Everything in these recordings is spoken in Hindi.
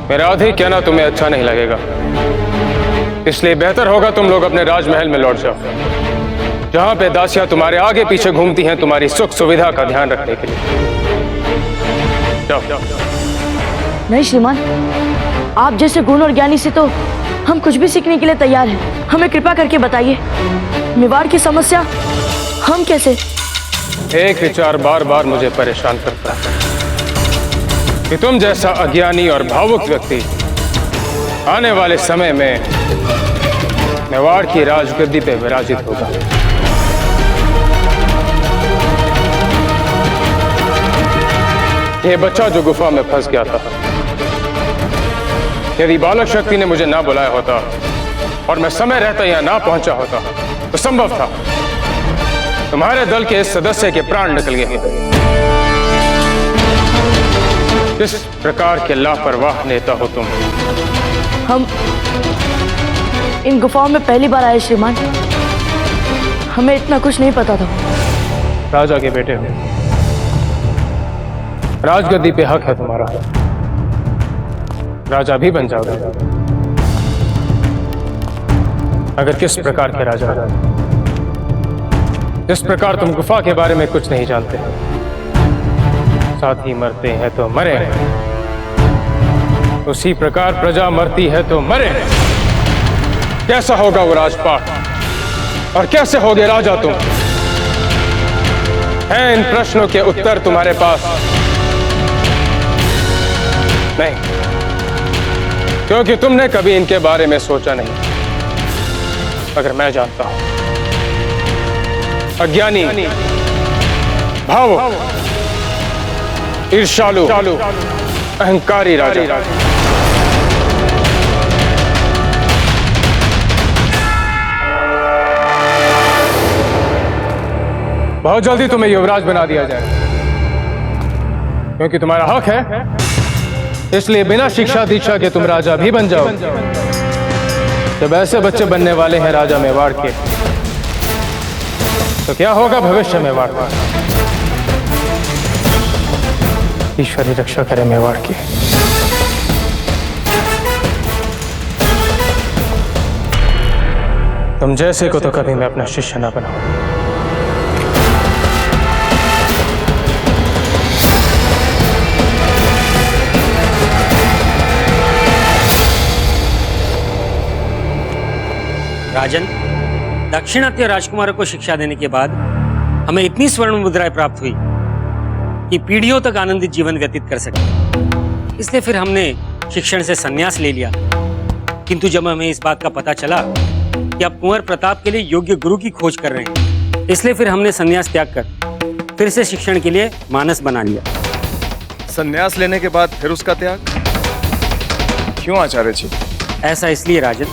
मेरा आधी कहना तुम्हें अच्छा नहीं लगेगा, इसलिए बेहतर होगा तुम लोग अपने राजमहल में लौट जाओ, जहां पे दासियां तुम्हारे आगे पीछे घूमती हैं तुम्हारी सुख सुविधा का ध्यान रखने के लिए। जाओ। नहीं श्रीमान, आप जैसे गुण और ज्ञानी से तो हम कुछ भी सीखने के लिए तैयार हैं। हमें कृपा करके बताइए, मेवाड़ की समस्या हम कैसे। एक विचार बार बार मुझे परेशान करता है कि तुम जैसा अज्ञानी और भावुक व्यक्ति आने वाले समय में मेवाड़ की राजगद्दी पे विराजित होगा। ये बच्चा जो गुफा में फंस गया था, यदि बालक शक्ति ने मुझे ना बुलाया होता और मैं समय रहता यहाँ ना पहुंचा होता तो संभव था तुम्हारे दल के इस सदस्य के प्राण निकल गए होते। किस प्रकार के लापरवाह नेता हो तुम। हम इन गुफाओं में पहली बार आए श्रीमान, हमें इतना कुछ नहीं पता था। राजा के बेटे हो, राजगद्दी पे हक है तुम्हारा, राजा भी बन जाओगे। अगर किस प्रकार के राजा, जिस प्रकार तुम गुफा के बारे में कुछ नहीं जानते, साथ ही मरते हैं तो मरे, उसी प्रकार प्रजा मरती है तो मरे। कैसा होगा वो राजपाट और कैसे होगे राजा तुम? हैं इन प्रश्नों के उत्तर तुम्हारे पास? नहीं, क्योंकि तुमने कभी इनके बारे में सोचा नहीं। अगर मैं जानता हूं, अज्ञानी, भावुक, ईर्ष्यालु, अहंकारी राजा बहुत जल्दी तुम्हें युवराज बना दिया जाए, क्योंकि तुम्हारा हक है। इसलिए बिना शिक्षा दीक्षा के तुम राजा भी बन जाओ। जब ऐसे बच्चे बनने वाले हैं राजा मेवाड़ के, तो क्या होगा भविष्य मेवाड़ का? ईश्वर ही रक्षा करे मेवाड़ की। तुम जैसे को तो कभी मैं अपना शिष्य ना बनाऊं। राजन, दाक्षिणात्य राजकुमारों को शिक्षा देने के बाद हमें इतनी स्वर्ण मुद्राएं प्राप्त हुई कि पीढ़ियों तक आनंदित जीवन व्यतीत कर सके। इसलिए फिर हमने शिक्षण से संन्यास ले लिया। किंतु जब हमें इस बात का पता चला कि आप कुंवर प्रताप के लिए योग्य गुरु की खोज कर रहे हैं, इसलिए फिर हमने संन्यास त्याग कर फिर से शिक्षण के लिए मानस बना लिया। संन्यास लेने के बाद फिर उसका त्याग क्यों आचार्य जी? ऐसा इसलिए राजन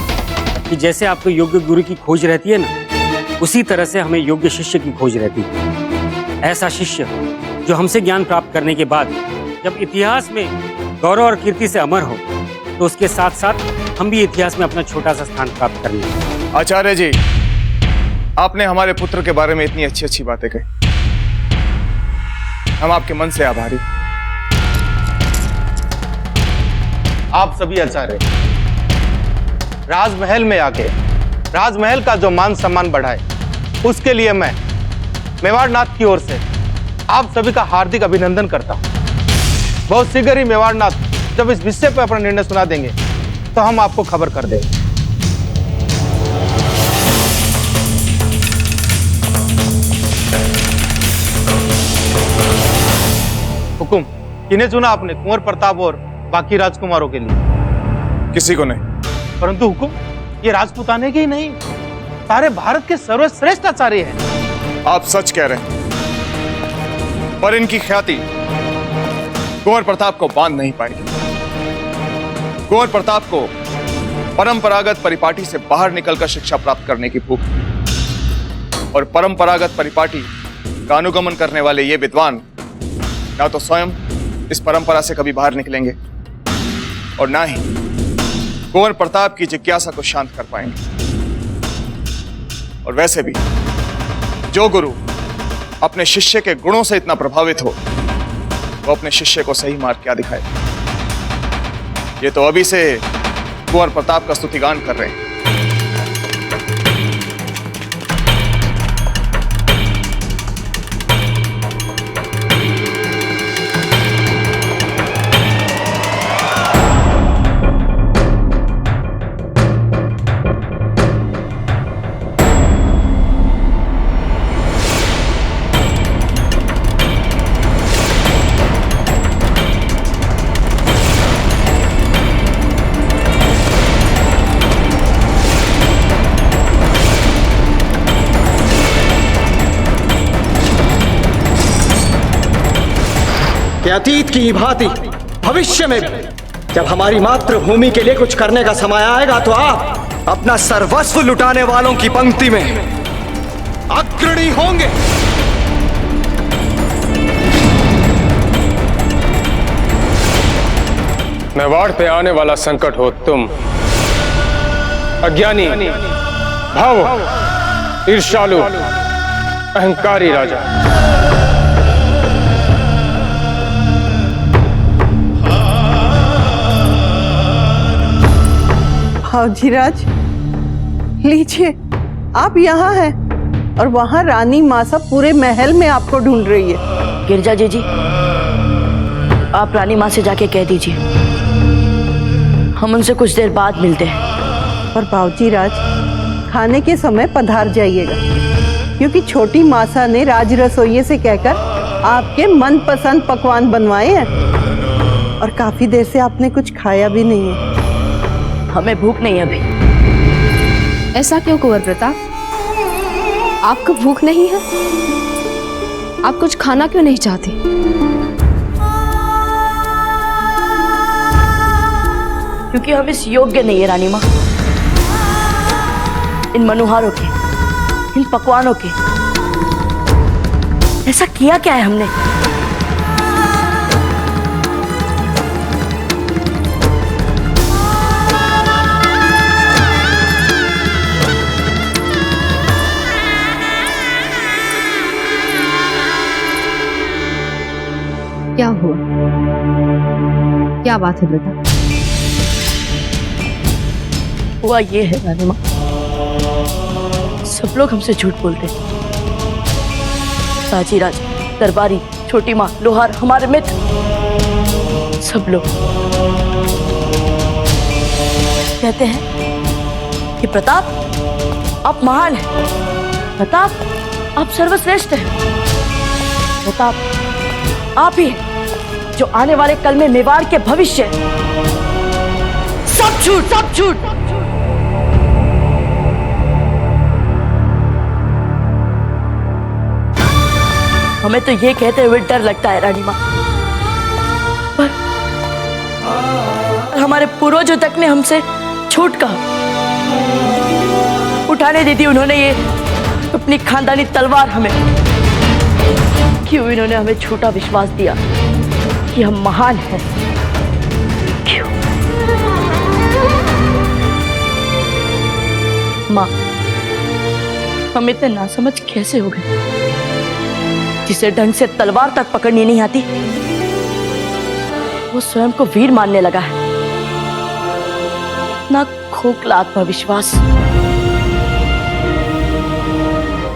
कि जैसे आपको योग्य गुरु की खोज रहती है ना, उसी तरह से हमें योग्य शिष्य की खोज रहती है। ऐसा शिष्य जो हमसे ज्ञान प्राप्त करने के बाद जब इतिहास में गौरव और कीर्ति से अमर हो, तो उसके साथ साथ हम भी इतिहास में अपना छोटा सा स्थान प्राप्त कर लें। आचार्य जी, आपने हमारे पुत्र के बारे में इतनी अच्छी अच्छी बातें कही, हम आपके मन से आभारी। आप सभी आचार्य राजमहल में आके राजमहल का जो मान सम्मान बढ़ाए, उसके लिए मैं मेवाड़नाथ की ओर से आप सभी का हार्दिक अभिनंदन करता हूं। बहुत शीघ्र ही मेवाड़नाथ जब इस विषय पर अपना निर्णय सुना देंगे तो हम आपको खबर कर देंगे। हुकुम, किन्हें चुना आपने कुंवर प्रताप और बाकी राजकुमारों के लिए? किसी को नहीं। परंतु हुकुम, ये राजपूताने के ही नहीं, सारे भारत के सर्वश्रेष्ठ आचार्य हैं। आप सच कह रहे हैं, पर इनकी ख्याति कुंवर प्रताप को बांध नहीं पाएगी। कुंवर प्रताप को परंपरागत परिपाटी से बाहर निकलकर शिक्षा प्राप्त करने की भूख, और परंपरागत परिपाटी का अनुगमन करने वाले ये विद्वान ना तो स्वयं इस परंपरा से कभी बाहर निकलेंगे और ना ही कुंवर प्रताप की जिज्ञासा को शांत कर पाएंगे। और वैसे भी जो गुरु अपने शिष्य के गुणों से इतना प्रभावित हो, वो अपने शिष्य को सही मार्ग क्या दिखाए? ये तो अभी से कुंवर प्रताप का स्तुतिगान कर रहे हैं। कि अतीत की भांति भविष्य में भी जब हमारी मातृभूमि के लिए कुछ करने का समय आएगा तो आप अपना सर्वस्व लुटाने वालों की पंक्ति में अग्रणी होंगे। मेवाड़ पे आने वाला संकट हो तुम, अज्ञानी, भावुक, ईर्ष्यालु, अहंकारी राजा। भावजीराज, लीजिए, आप यहाँ हैं और वहाँ रानी मासा पूरे महल में आपको ढूंढ रही है। गिरजा जी, आप रानी माँ से जाके कह दीजिए हम उनसे कुछ देर बाद मिलते हैं। और भावजीराज, खाने के समय पधार जाइएगा, क्योंकि छोटी मासा ने राज रसोइये से कहकर आपके मनपसंद पकवान बनवाए हैं और काफी देर से आपने कुछ खाया भी नहीं है। हमें भूख नहीं है अभी। ऐसा क्यों कुंवर प्रताप? आपको भूख नहीं है? आप कुछ खाना क्यों नहीं चाहते? क्योंकि हम इस योग्य नहीं है रानी माँ। इन मनुहारों के, इन पकवानों के। ऐसा किया क्या है हमने? क्या हुआ? क्या बात है बेटा? हुआ ये है रानी माँ, सब लोग हमसे झूठ बोलते हैं। बाजीराज, दरबारी, छोटी माँ, लोहार, हमारे मित्र, सब लोग कहते हैं कि प्रताप आप महान हैं, प्रताप आप सर्वश्रेष्ठ हैं, प्रताप आप ही जो आने वाले कल में मेवाड़ के भविष्य। सब झूठ, सब झूठ। हमें तो ये कहते हुए डर लगता है रानी माँ, पर हमारे पूर्वजों तक ने हमसे झूठ कहा, उठाने दी थी उन्होंने ये अपनी खानदानी तलवार हमें। क्यों इन्होंने हमें झूठा विश्वास दिया कि हम महान हैं? क्यों? माँ, हम इतने नासमझ कैसे हो गए? जिसे ढंग से तलवार तक पकड़नी नहीं आती, वो स्वयं को वीर मानने लगा है। ना खोखला आत्मविश्वास।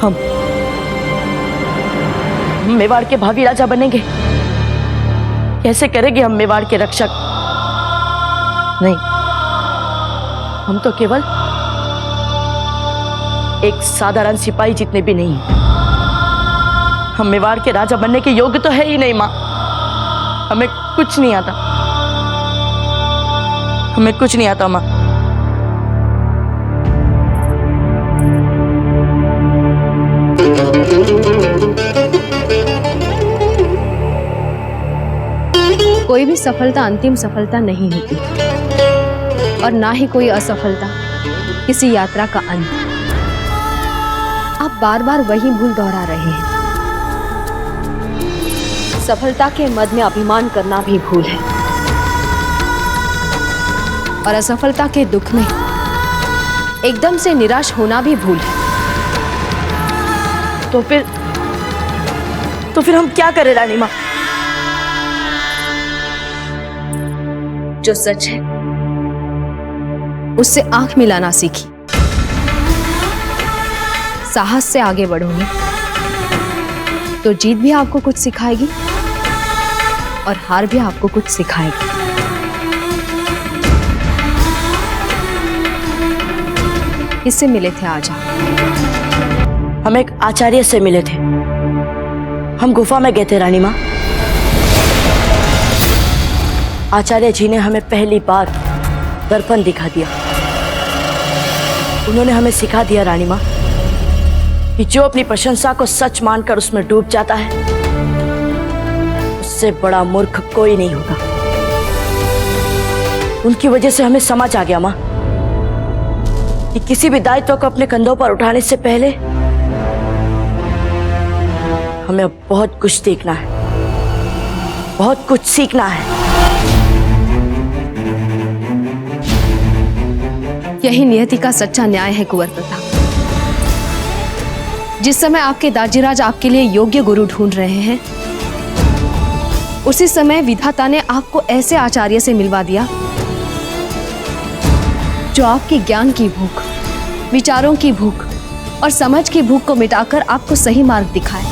हम मेवाड़ के भावी राजा बनेंगे। कैसे करेंगे हम मेवाड़ के रक्षक? नहीं, हम तो केवल एक साधारण सिपाही जितने भी नहीं। हम मेवाड़ के राजा बनने के योग्य तो है ही नहीं माँ। हमें कुछ नहीं आता, हमें कुछ नहीं आता माँ। कोई भी सफलता अंतिम सफलता नहीं होती और ना ही कोई असफलता किसी यात्रा का अंत। आप बार बार वही भूल दोहरा रहे हैं। सफलता के मद में अभिमान करना भी भूल है और असफलता के दुख में एकदम से निराश होना भी भूल है। तो फिर हम क्या करें रानी माँ? जो सच है उससे आंख मिलाना सीखी। साहस से आगे बढ़ोगे तो जीत भी आपको कुछ सिखाएगी और हार भी आपको कुछ सिखाएगी। किससे मिले थे आज आप? हम एक आचार्य से मिले थे। हम गुफा में गए थे रानी माँ। आचार्य जी ने हमें पहली बार दर्पण दिखा दिया। उन्होंने हमें सिखा दिया रानी माँ कि जो अपनी प्रशंसा को सच मानकर उसमें डूब जाता है, उससे बड़ा मूर्ख कोई नहीं होगा। उनकी वजह से हमें समझ आ गया माँ कि किसी भी दायित्व को अपने कंधों पर उठाने से पहले हमें बहुत कुछ देखना है, बहुत कुछ सीखना है। यही नियति का सच्चा न्याय है कुंवर प्रताप। जिस समय आपके दाजीराज आपके लिए योग्य गुरु ढूंढ रहे हैं, उसी समय विधाता ने आपको ऐसे आचार्य से मिलवा दिया जो आपकी ज्ञान की भूख, विचारों की भूख और समझ की भूख को मिटाकर आपको सही मार्ग दिखाए।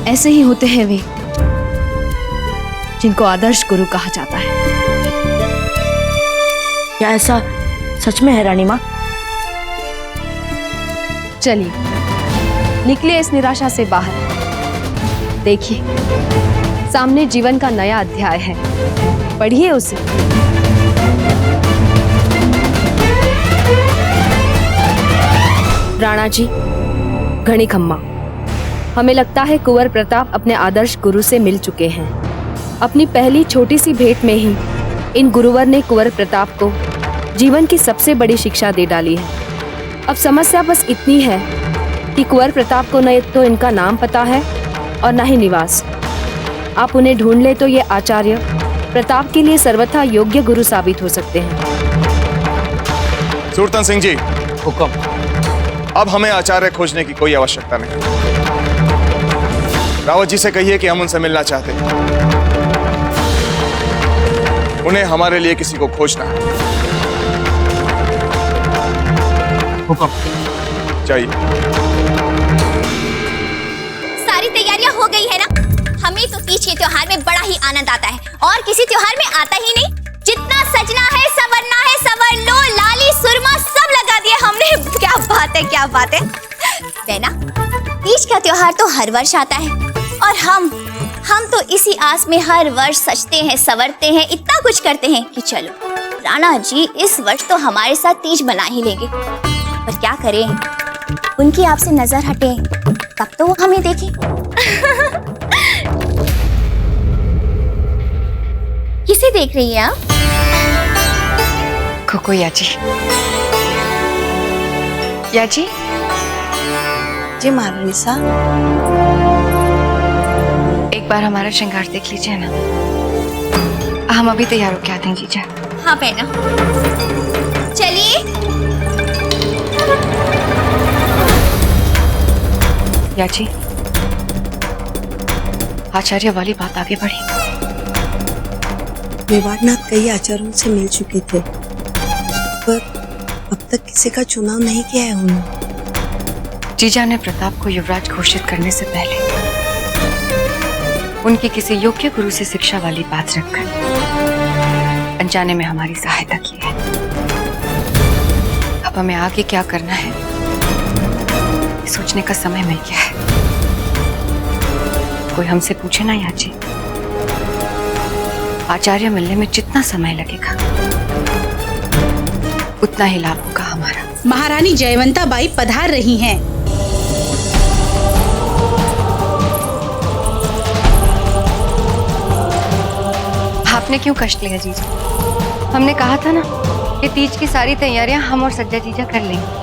ऐसे ही होते हैं वे जिनको आदर्श गुरु कहा जाता है। क्या ऐसा सच में है रानी माँ? चलिए निकलिए इस निराशा से बाहर। देखिए सामने जीवन का नया अध्याय है, पढ़िए उसे। राणा जी, घनी खम्मा, हमें लगता है कुंवर प्रताप अपने आदर्श गुरु से मिल चुके हैं। अपनी पहली छोटी सी भेंट में ही इन गुरुवर ने कुंवर प्रताप को जीवन की सबसे बड़ी शिक्षा दे डाली है। अब समस्या बस इतनी है कि कुंवर प्रताप को न तो इनका नाम पता है और न ही निवास। आप उन्हें ढूंढ ले तो ये आचार्य प्रताप के लिए सर्वथा योग्य गुरु साबित हो सकते हैं। सूरतन सिंह जी, हुक्म। अब हमें आचार्य खोजने की कोई आवश्यकता नहीं। रावत जी से कहिए कि हम उनसे मिलना चाहते हैं। उन्हें हमारे लिए किसी को खोजना है। हुक्म। चाहिए। सारी तैयारियां हो गई है ना? हमें तो तीज के त्योहार में बड़ा ही आनंद आता है और किसी त्योहार में आता ही नहीं। जितना सजना है, संवरना है, संवर लो। लाली सुरमा सब लगा दिया हमने। क्या बात है, क्या बात है। बेना, तीज का त्योहार तो हर वर्ष आता है और हम तो इसी आस में हर वर्ष सजते हैं, संवरते हैं, इतना कुछ करते हैं कि चलो राणा जी इस वर्ष तो हमारे साथ तीज मना ही लेंगे। पर क्या करें, उनकी आपसे नजर हटे तब तो वो हमें देखें। किसे देख रही हैं आप? खोको याची। याची जी महारानी साहब, एक बार हमारा श्रृंगार देख लीजिए ना। हम अभी तैयार होके आते हैं जीजा। हाँ बहना, चलिए। याची, आचार्य वाली बात आगे बढ़ी। मेवाड़नाथ कई आचार्यों से मिल चुके थे, पर अब तक किसी का चुनाव नहीं किया है उन्होंने। जीजा ने प्रताप को युवराज घोषित करने से पहले उनकी किसी योग्य गुरु से शिक्षा वाली बात रखकर अनजाने में हमारी सहायता की है। अब हमें आगे क्या करना है सोचने का समय मिल गया है। कोई हमसे पूछे ना याची, आचार्य मिलने में जितना समय लगेगा उतना ही लाभ होगा हमारा। महारानी जयवंता बाई पधार रही हैं। आपने क्यों कष्ट लिया जीजा? हमने कहा था ना कि तीज की सारी तैयारियां हम और सज्जा जीजा कर लेंगे।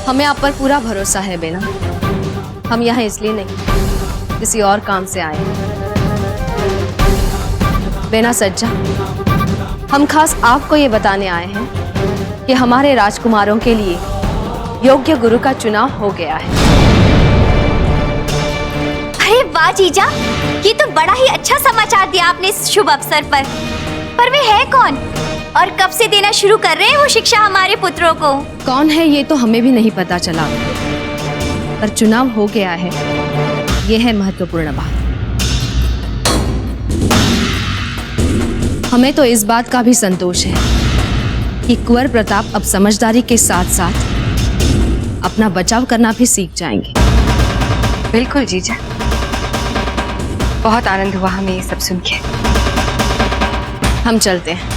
हमें आप पर पूरा भरोसा है बेना। हम यहाँ इसलिए नहीं, किसी और काम से आए हैं। बेना सज्जा, हम खास आपको ये बताने आए हैं कि हमारे राजकुमारों के लिए योग्य गुरु का चुनाव हो गया है। अरे वाह जीजा, ये तो बड़ा ही अच्छा समाचार दिया आपने इस शुभ अवसर पर। पर वे है कौन और कब से देना शुरू कर रहे हैं वो शिक्षा हमारे पुत्रों को? कौन है ये तो हमें भी नहीं पता चला, पर चुनाव हो गया है, ये है महत्वपूर्ण बात। हमें तो इस बात का भी संतोष है कि कुंवर प्रताप अब समझदारी के साथ साथ अपना बचाव करना भी सीख जाएंगे। बिल्कुल जीजा, बहुत आनंद हुआ हमें ये सब सुन के। हम चलते हैं।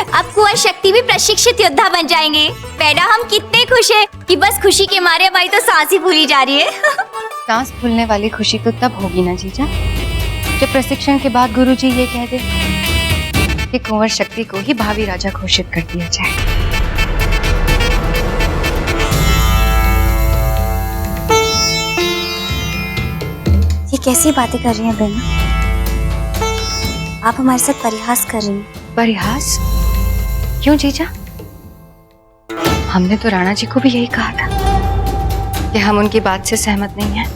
अब कुंवर शक्ति भी प्रशिक्षित योद्धा बन जाएंगे। पैदा हम कितने खुश हैं कि बस खुशी के मारे हमारी तो सांस ही भूली जा रही है। सांस फूलने वाली खुशी तो तब होगी ना जीजा, जब प्रशिक्षण के बाद गुरुजी ये कह दे कि कुंवर शक्ति को ही भावी राजा घोषित कर दिया जाए। ये कैसी बातें कर रही हैं बहना? आप हमारे साथ परिहास कर रही हैं। परिहास? क्यों जीजा? हमने तो राणा जी को भी यही कहा था कि हम उनकी बात से सहमत नहीं हैं।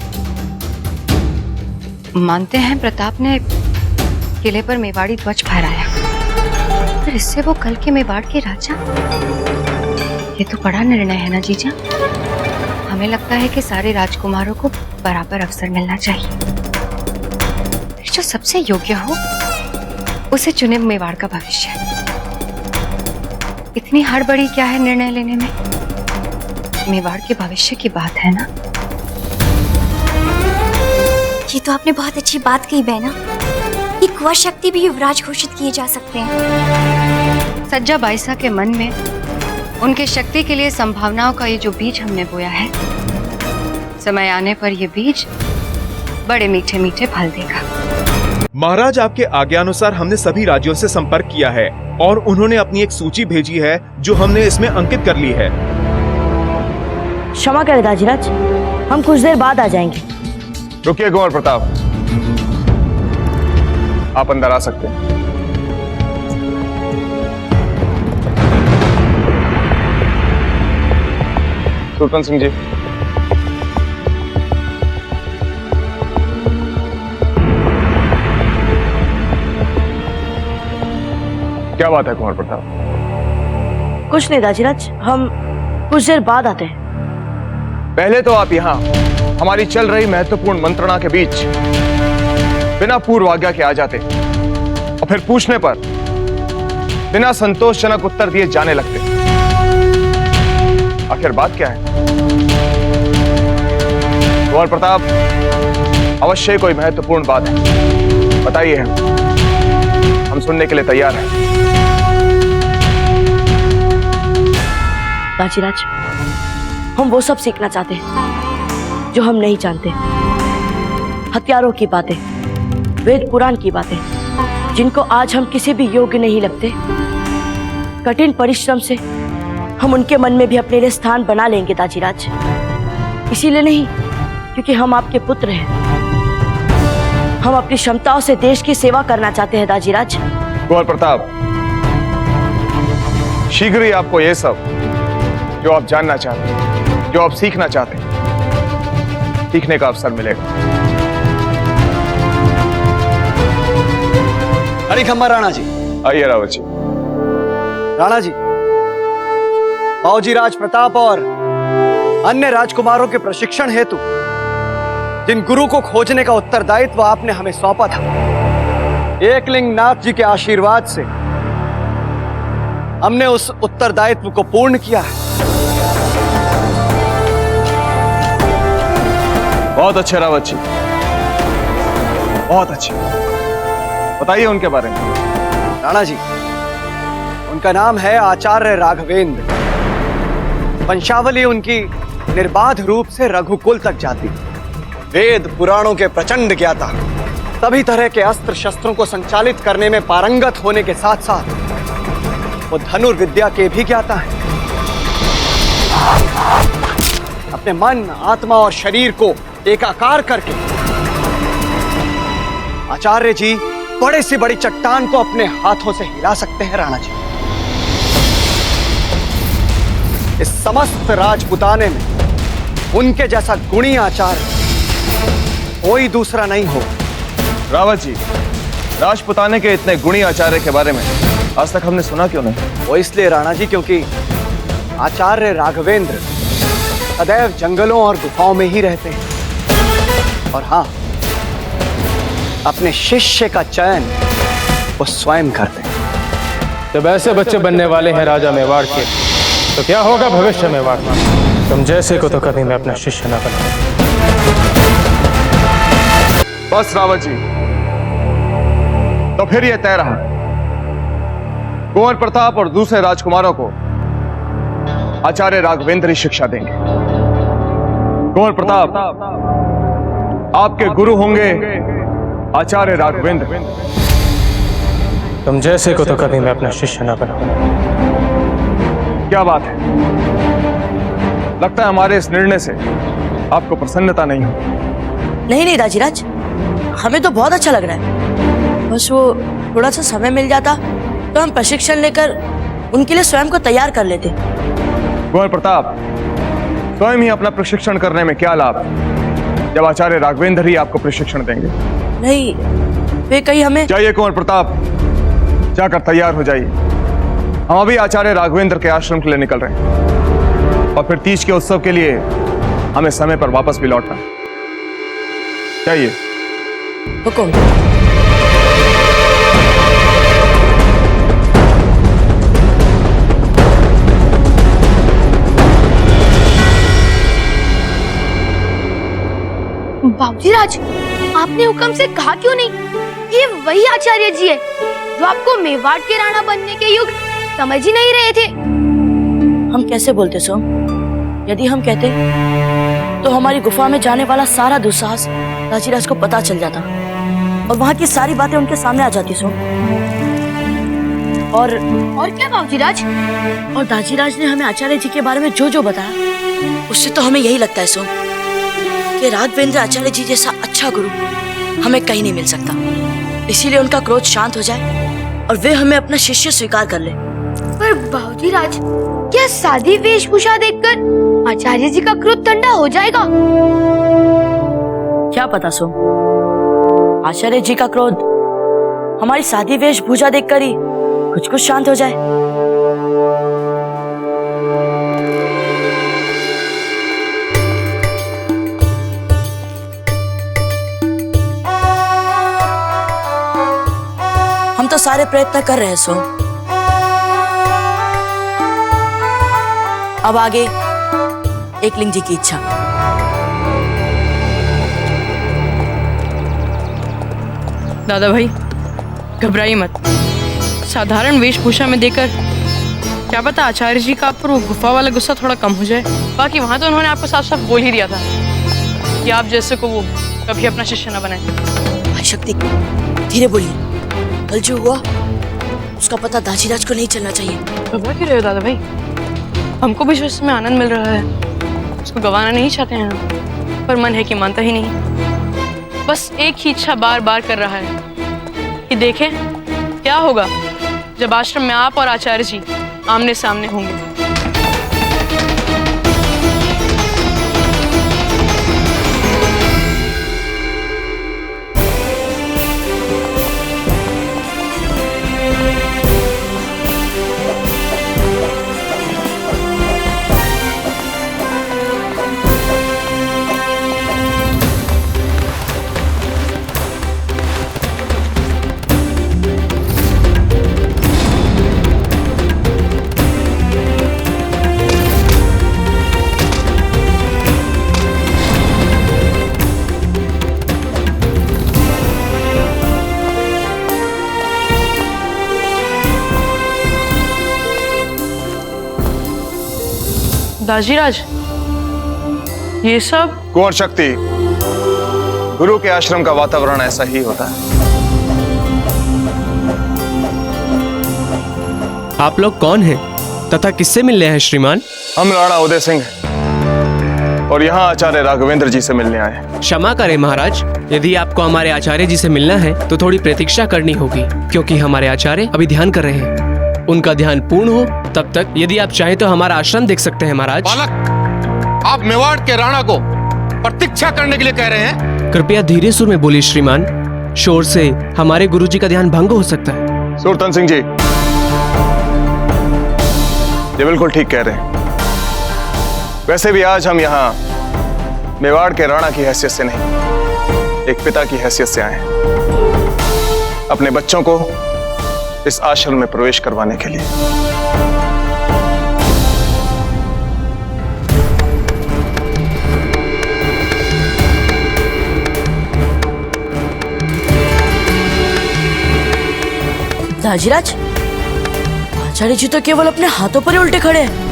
मानते हैं प्रताप ने किले पर मेवाड़ी ध्वज फहराया, पर इससे वो कल के मेवाड़ के राजा, ये तो बड़ा निर्णय है ना जीजा। हमें लगता है कि सारे राजकुमारों को बराबर अवसर मिलना चाहिए, जो सबसे योग्य हो उसे चुने मेवाड़ का भविष्य। इतनी हड़बड़ी क्या है निर्णय लेने में? मेवाड़ के भविष्य की बात है ना। ये तो आपने बहुत अच्छी बात कही बहना कि कुंवर शक्ति भी युवराज घोषित किए जा सकते हैं। सज्जा बाईसा के मन में उनके शक्ति के लिए संभावनाओं का ये जो बीज हमने बोया है, समय आने पर ये बीज बड़े मीठे मीठे फल देगा। महाराज, आपके आज्ञानुसार हमने सभी राज्यों से संपर्क किया है और उन्होंने अपनी एक सूची भेजी है जो हमने इसमें अंकित कर ली है। क्षमा करें दाजीराज, हम कुछ देर बाद आ जाएंगे। रुकिए कुंवर प्रताप, आप अंदर आ सकते हैं। सुल्तान सिंह जी, क्या बात है कुंवर प्रताप? कुछ नहीं दाजीराज, हम कुछ देर बाद आते हैं। पहले तो आप यहाँ हमारी चल रही महत्वपूर्ण मंत्रणा के बीच बिना पूर्व आज्ञा के आ जाते और फिर पूछने पर बिना संतोषजनक उत्तर दिए जाने लगते। आखिर बात क्या है? कुंवर प्रताप, अवश्य कोई महत्वपूर्ण बात है, बताइए, हम सुनने के लिए तैयार हैं। दाजीराज, हम वो सब सीखना चाहते हैं जो हम नहीं जानते। हथियारों की बातें, वेद पुराण की बातें, जिनको आज हम किसी भी योग्य नहीं लगते। कठिन परिश्रम से हम उनके मन में भी अपने लिए स्थान बना लेंगे दाजीराज। इसीलिए नहीं क्योंकि हम आपके पुत्र हैं, हम अपनी क्षमताओं से देश की सेवा करना चाहते हैं दाजीराज। कुंवर प्रताप, शीघ्र ही आपको ये सब जो आप जानना चाहते हैं, जो आप सीखना चाहते हैं, सीखने का अवसर मिलेगा। हरी खम्मा राणा जी। आइए रावत जी। राणा जी, बाबूजी राज प्रताप और अन्य राजकुमारों के प्रशिक्षण हेतु जिन गुरु को खोजने का उत्तरदायित्व आपने हमें सौंपा था, एकलिंग नाथ जी के आशीर्वाद से हमने उस उत्तरदायित्व को पूर्ण किया है। बहुत अच्छे रावत जी, बहुत अच्छे। बताइए उनके बारे में। राणा जी, उनका नाम है आचार्य राघवेंद्र। वंशावली उनकी निर्बाध रूप से रघुकुल तक जाती। वेद पुराणों के प्रचंड ज्ञाता, सभी तरह के अस्त्र शस्त्रों को संचालित करने में पारंगत होने के साथ साथ वो धनुर्विद्या के भी ज्ञाता हैं। अपने मन, आत्मा और शरीर को एकाकार करके आचार्य जी बड़े से बड़ी चट्टान को अपने हाथों से हिला सकते हैं। राणा जी, इस समस्त राजपुताने में उनके जैसा गुणी आचार्य कोई दूसरा नहीं हो। रावत जी, राजपुताने के इतने गुणी आचार्य के बारे में आज तक हमने सुना क्यों नहीं? वो इसलिए राणा जी क्योंकि आचार्य राघवेंद्र सदैव जंगलों और गुफाओं में ही रहते हैं। और हाँ, अपने शिष्य का चयन वो स्वयं करते हैं। जब ऐसे बच्चे बनने वाले हैं राजा मेवाड़ के, तो क्या होगा भविष्य मेवाड़ में? तुम जैसे को तो कभी मैं अपना शिष्य ना बना। बस रावत जी, तो फिर यह तय रहा, कुंवर प्रताप और दूसरे राजकुमारों को आचार्य राघवेंद्र ही शिक्षा देंगे। कुंवर प्रताप आपके गुरु होंगे आचार्य राघवेंद्र। तुम जैसे को तो कभी मैं अपना शिष्य ना बना। क्या बात है, लगता है हमारे इस निर्णय से आपको प्रसन्नता नहीं हो। नहीं नहीं दाजीराज, हमें तो बहुत अच्छा लग रहा है। बस वो थोड़ा सा समय मिल जाता तो हम प्रशिक्षण लेकर उनके लिए स्वयं को तैयार कर लेते। कुंवर प्रताप, स्वयं ही अपना प्रशिक्षण करने में क्या लाभ जब आचार्य राघवेंद्र ही आपको प्रशिक्षण देंगे? नहीं, वे कहीं हमें। जाइए कुंवर प्रताप, जाकर तैयार हो जाइए। हम अभी आचार्य राघवेंद्र के आश्रम के लिए निकल रहे हैं और फिर तीज के उत्सव के लिए हमें समय पर वापस भी लौटना है। जाइए। हुकुम। बाबूजी राज, आपने हुक्म से कहा क्यों नहीं? ये वही आचार्य जी है जो आपको मेवाड़ के राणा बनने के युग समझ ही नहीं रहे थे। हम कैसे बोलते सोम? यदि हम कहते तो हमारी गुफा में जाने वाला सारा दुस्साहस दाजीराज को पता चल जाता और वहाँ की सारी बातें उनके सामने आ जाती सोम। और क्या बाबूजी राज? और दाजीराज ने हमें आचार्य जी के बारे में जो जो बताया, उससे तो हमें यही लगता है सोम कि राघवेंद्र आचार्य जी जैसा अच्छा गुरु हमें कहीं नहीं मिल सकता। इसीलिए उनका क्रोध शांत हो जाए और वे हमें अपना शिष्य स्वीकार कर ले। पर बाबूजी राज, क्या सादी वेशभूषा देखकर आचार्य जी का क्रोध ठंडा हो जाएगा? क्या पता सोम, आचार्य जी का क्रोध हमारी सादी वेशभूषा देखकर ही कुछ शांत हो जाए। हम तो सारे प्रयत्न कर रहे हैं सोम। अब आगे एकलिंग जी की इच्छा। दादा भाई, घबराइए मत। साधारण वेशभूषा में देखकर क्या पता आचार्य जी का आप पर वो गुफा वाला गुस्सा थोड़ा कम हो जाए। बाकी वहां तो उन्होंने आपको साफ साफ बोल ही दिया था कि आप जैसे को वो कभी अपना शिष्य न बनाए। भाई शक्ति, धीरे बोलिए। कल जो हुआ उसका पता दाजीराज को नहीं चलना चाहिए। घबरा क्यों रहे हो दादा भाई? हमको भी इसमें आनंद मिल रहा है, उसको गंवाना नहीं चाहते हैं हम, पर मन है कि मानता ही नहीं। बस एक ही इच्छा बार बार कर रहा है कि देखें क्या होगा जब आश्रम में आप और आचार्य जी आमने सामने होंगे। दाजीराज, ये सब? कुंवर शक्ति, गुरु के आश्रम का वातावरण ऐसा ही होता है। आप लोग कौन हैं तथा किससे मिलने हैं श्रीमान? हम राणा उदय सिंह हैं और यहाँ आचार्य राघवेंद्र जी से मिलने आए हैं। क्षमा करें महाराज, यदि आपको हमारे आचार्य जी से मिलना है तो थोड़ी प्रतीक्षा करनी होगी, क्योंकि हमारे आचार्य अभी ध्यान कर रहे हैं। उनका ध्यान पूर्ण हो तब तक यदि आप चाहें तो हमारा आश्रम देख सकते हैं महाराज। बालक, आप मेवाड़ के राणा को प्रतीक्षा करने के लिए कह रहे हैं? कृपया धीरे सुर में बोलिए श्रीमान। शोर से हमारे गुरुजी का ध्यान भंग हो सकता है। सुरतन सिंह जी, ये बिल्कुल ठीक कह रहे हैं। वैसे भी आज हम यहाँ मेवाड़ के राणा की हैसियत से नहीं, एक पिता की हैसियत से आए हैं, अपने बच्चों को इस आश्रम में प्रवेश करवाने के लिए। दाजीराज, आचार्य जी तो केवल अपने हाथों पर ही उल्टे खड़े हैं।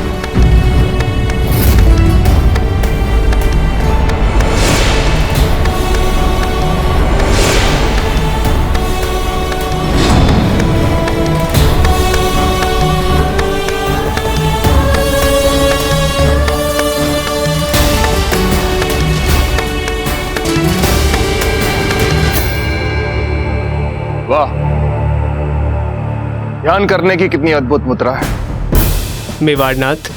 वाह, ध्यान करने की कितनी अद्भुत मुद्रा है। मेवाड़नाथ,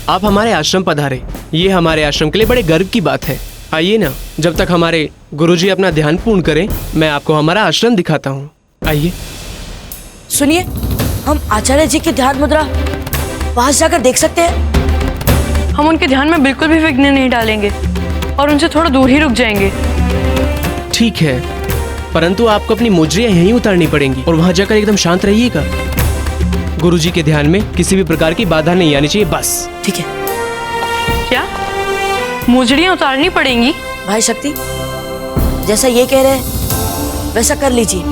आप हमारे आश्रम पधारे, ये हमारे आश्रम के लिए बड़े गर्व की बात है। आइए ना, जब तक हमारे गुरुजी अपना ध्यान पूर्ण करें, मैं आपको हमारा आश्रम दिखाता हूँ। आइए। सुनिए, हम आचार्य जी की ध्यान मुद्रा पास जाकर देख सकते हैं? हम उनके ध्यान में बिल्कुल भी विघ्न नहीं डालेंगे और उनसे थोड़ा दूर ही रुक जाएंगे। ठीक है, परंतु आपको अपनी मुद्रियां यहीं उतारनी पड़ेंगी और वहां जाकर एकदम शांत रहिएगा। गुरुजी के ध्यान में किसी भी प्रकार की बाधा नहीं आनी चाहिए, बस। ठीक है। क्या मुजड़ियां उतारनी पड़ेंगी? भाई शक्ति, जैसा ये कह रहे हैं वैसा कर लीजिए।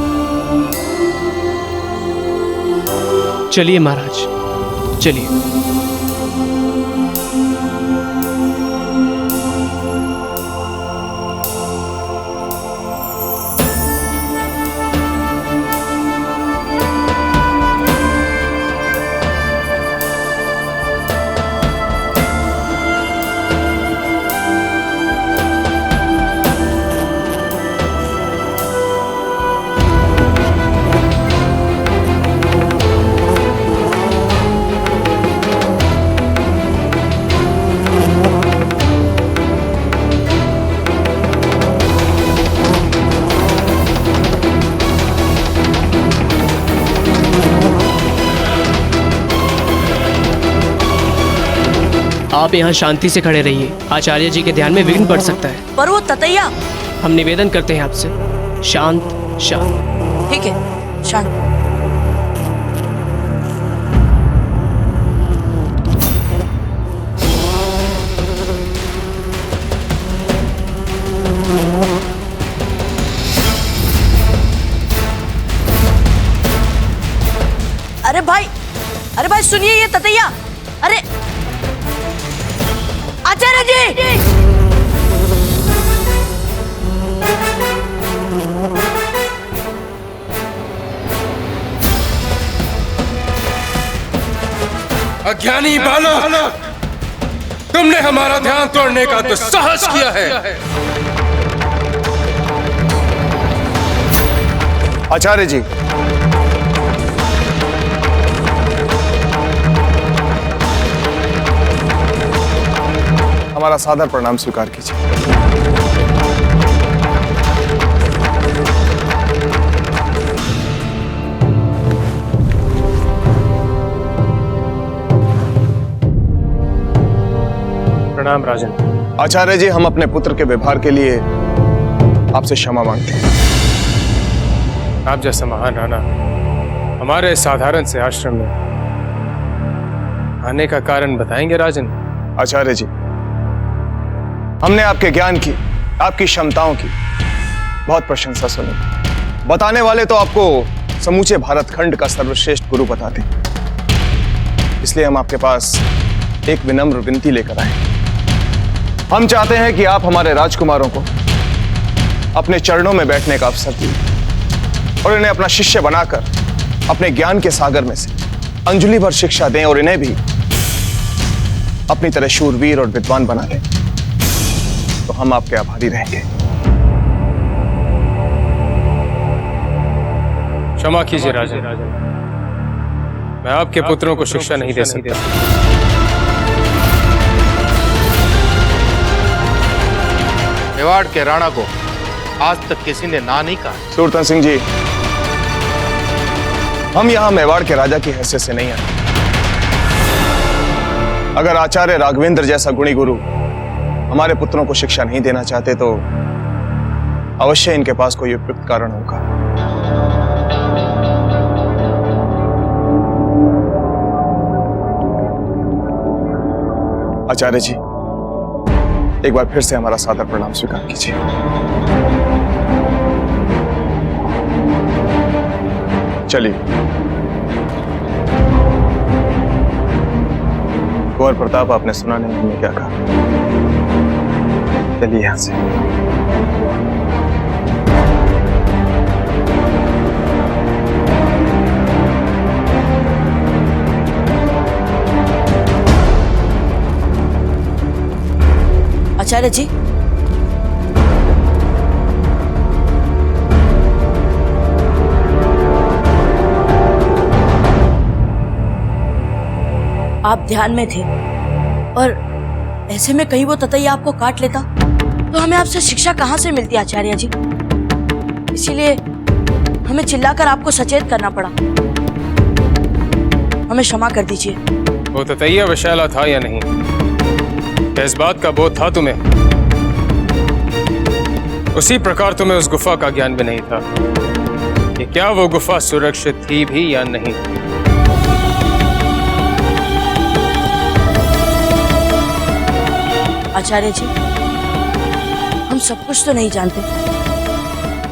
चलिए महाराज, चलिए। आप यहाँ शांति से खड़े रहिए, आचार्य जी के ध्यान में विघ्न पड़ सकता है। पर वो ततैया। हम निवेदन करते हैं आपसे, शांत शांत। ठीक है, शांत। अरे भाई सुनिए, ये ततैया। अरे आचार्य जी! अज्ञानी बालक, तुमने हमारा ध्यान तोड़ने का दुस्साहस किया है। आचार्य जी, हमारा सादर प्रणाम स्वीकार कीजिए। प्रणाम राजन। आचार्य जी, हम अपने पुत्र के व्यवहार के लिए आपसे क्षमा मांगते हैं। आप जैसा महान राणा हमारे साधारण से आश्रम में आने का कारण बताएंगे राजन? आचार्य जी, हमने आपके ज्ञान की, आपकी क्षमताओं की बहुत प्रशंसा सुनी। बताने वाले तो आपको समूचे भारत खंड का सर्वश्रेष्ठ गुरु बताते, इसलिए हम आपके पास एक विनम्र विनती लेकर आए। हम चाहते हैं कि आप हमारे राजकुमारों को अपने चरणों में बैठने का अवसर दिए और इन्हें अपना शिष्य बनाकर अपने ज्ञान के सागर में से अंजलि भर शिक्षा दें और इन्हें भी अपनी तरह शूरवीर और विद्वान बना दें, तो हम आपके आभारी रहेंगे। क्षमा कीजिए राजन, मैं आपके पुत्रों को शिक्षा नहीं दे सकता। मेवाड़ के राणा को आज तक किसी ने ना नहीं कहा। सुरतन सिंह जी, हम यहां मेवाड़ के राजा की हैसियत से नहीं आए। अगर आचार्य राघवेंद्र जैसा गुणी गुरु हमारे पुत्रों को शिक्षा नहीं देना चाहते तो अवश्य इनके पास कोई उपयुक्त कारण होगा। आचार्य जी, एक बार फिर से हमारा सादर प्रणाम स्वीकार कीजिए। चलिए, कुंवर प्रताप, आपने सुना नहीं हमने क्या कहा। चलिए यहां से। आचार्य जी, आप ध्यान में थे और ऐसे में कहीं वो ततैया आपको काट लेता तो हमें आपसे शिक्षा कहां से मिलती आचार्य जी। इसीलिए हमें चिल्लाकर आपको सचेत करना पड़ा। हमें क्षमा कर दीजिए। वो ततैया विशाला था या नहीं, क्या इस बात का बोध था तुम्हें? उसी प्रकार तुम्हें उस गुफा का ज्ञान भी नहीं था कि क्या वो गुफा सुरक्षित थी भी या नहीं। आचार्य जी, हम सब कुछ तो नहीं जानते,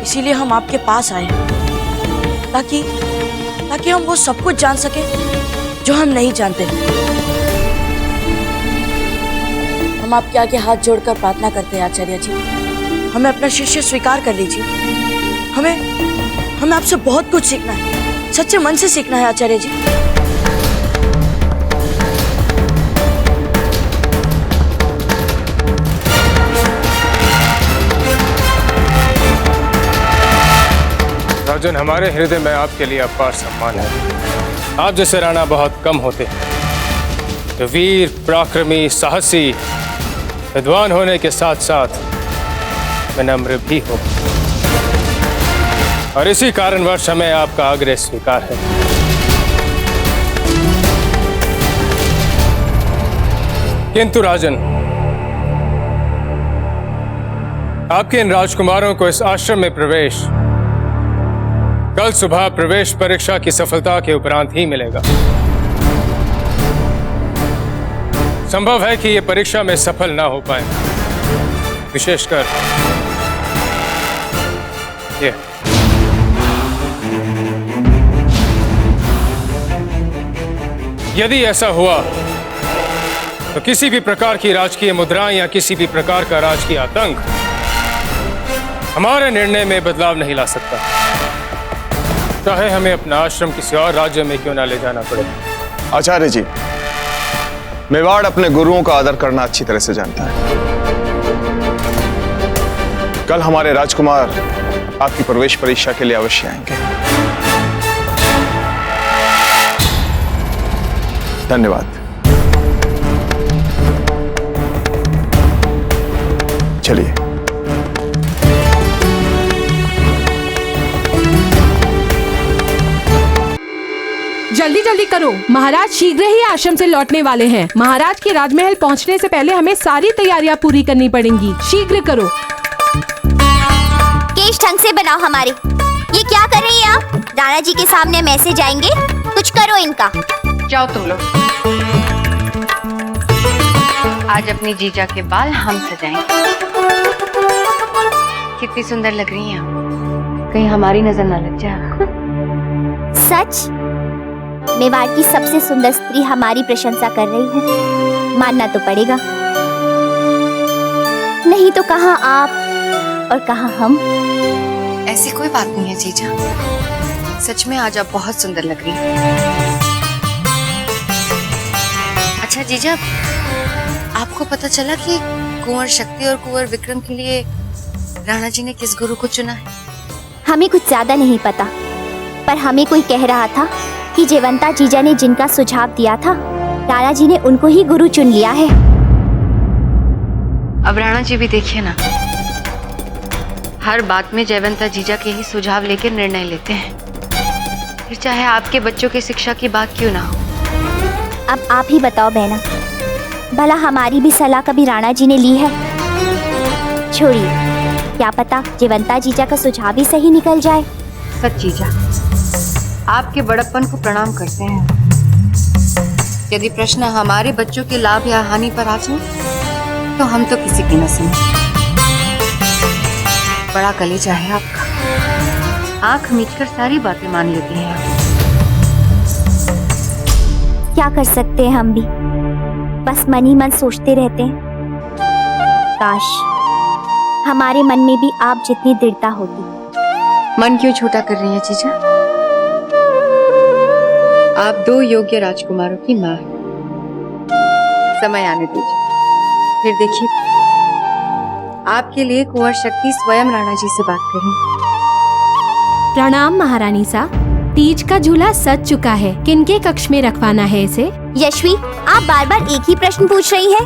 इसीलिए हम आपके पास आए ताकि हम वो सब कुछ जान सके जो हम नहीं जानते। हम आपके आगे हाथ जोड़कर प्रार्थना करते हैं आचार्य जी, हमें अपना शिष्य स्वीकार कर लीजिए। हमें आपसे बहुत कुछ सीखना है, सच्चे मन से सीखना है आचार्य जी। राजन, हमारे हृदय में आपके लिए अपार सम्मान है। आप जैसे राणा बहुत कम होते हैं जो वीर, पराक्रमी, साहसी, विद्वान होने के साथ साथ विनम्र भी हो, और इसी कारणवश हमें आपका आग्रह स्वीकार है। किंतु राजन, आपके इन राजकुमारों को इस आश्रम में प्रवेश कल सुबह प्रवेश परीक्षा की सफलता के उपरांत ही मिलेगा। संभव है कि ये परीक्षा में सफल ना हो पाए, विशेषकर ये। यदि ऐसा हुआ तो किसी भी प्रकार की राजकीय मुद्राएं या किसी भी प्रकार का राजकीय आतंक हमारे निर्णय में बदलाव नहीं ला सकता, चाहे हमें अपना आश्रम किसी और राज्य में क्यों ना ले जाना पड़े। आचार्य जी, मेवाड़ अपने गुरुओं का आदर करना अच्छी तरह से जानता है। कल हमारे राजकुमार आपकी प्रवेश परीक्षा के लिए अवश्य आएंगे। धन्यवाद। चलिए। जल्दी जल्दी करो, महाराज शीघ्र ही आश्रम से लौटने वाले हैं। महाराज के राजमहल पहुंचने से पहले हमें सारी तैयारियां पूरी करनी पड़ेंगी। शीघ्र करो। केश ढंग से बनाओ हमारे। ये क्या कर रही हैं आप? राणा जी के सामने मैसेज आएंगे, कुछ करो इनका। जाओ तुम लोग, आज अपनी जीजा के बाल हम सजाएंगे। कितनी सुंदर लग रही हैं आप, कहीं हमारी नजर ना लग जाए। सच? मेवाड़ की सबसे सुंदर स्त्री हमारी प्रशंसा कर रही है, मानना तो पड़ेगा। नहीं तो कहाँ आप और कहाँ हम। ऐसी कोई बात नहीं है जीजा, सच में आज आप बहुत सुंदर लग रही हैं। अच्छा जीजा, आपको पता चला कि कुंवर शक्ति और कुंवर विक्रम के लिए राणा जी ने किस गुरु को चुना है? हमें कुछ ज्यादा नहीं पता, पर हमें कोई कह रहा था कि जयवंता जीजा ने जिनका सुझाव दिया था, राणा जी ने उनको ही गुरु चुन लिया है। अब राणा जी भी देखिए ना, हर बात में जयवंता जीजा के ही सुझाव लेकर निर्णय लेते हैं, फिर चाहे आपके बच्चों की शिक्षा की बात क्यों ना हो। अब आप ही बताओ बहना, भला हमारी भी सलाह कभी राणा जी ने ली है? छोड़िए, क्या पता जयवंता जीजा का सुझाव ही सही निकल जाए। सच जीजा, आपके बड़प्पन को प्रणाम करते हैं। यदि प्रश्न हमारे बच्चों के लाभ या हानि पर आ जाए तो हम तो किसी की न सुने। बड़ा कलेजा है आपका, आंख मीचकर सारी बातें मान लेती हैं आप। क्या कर सकते हैं हम भी, बस मन ही मन सोचते रहते हैं। काश हमारे मन में भी आप जितनी दृढ़ता होती। मन क्यों छोटा कर रही है जीजा? आप 2 योग्य राजकुमारों की मां हैं। समय आने दीजिए, फिर देखिए आपके लिए कुंवर शक्ति स्वयं राणा जी से बात करें। प्रणाम महारानी सा, तीज का झूला सज चुका है, किनके कक्ष में रखवाना है इसे? यशवी, आप बार बार एक ही प्रश्न पूछ रही हैं।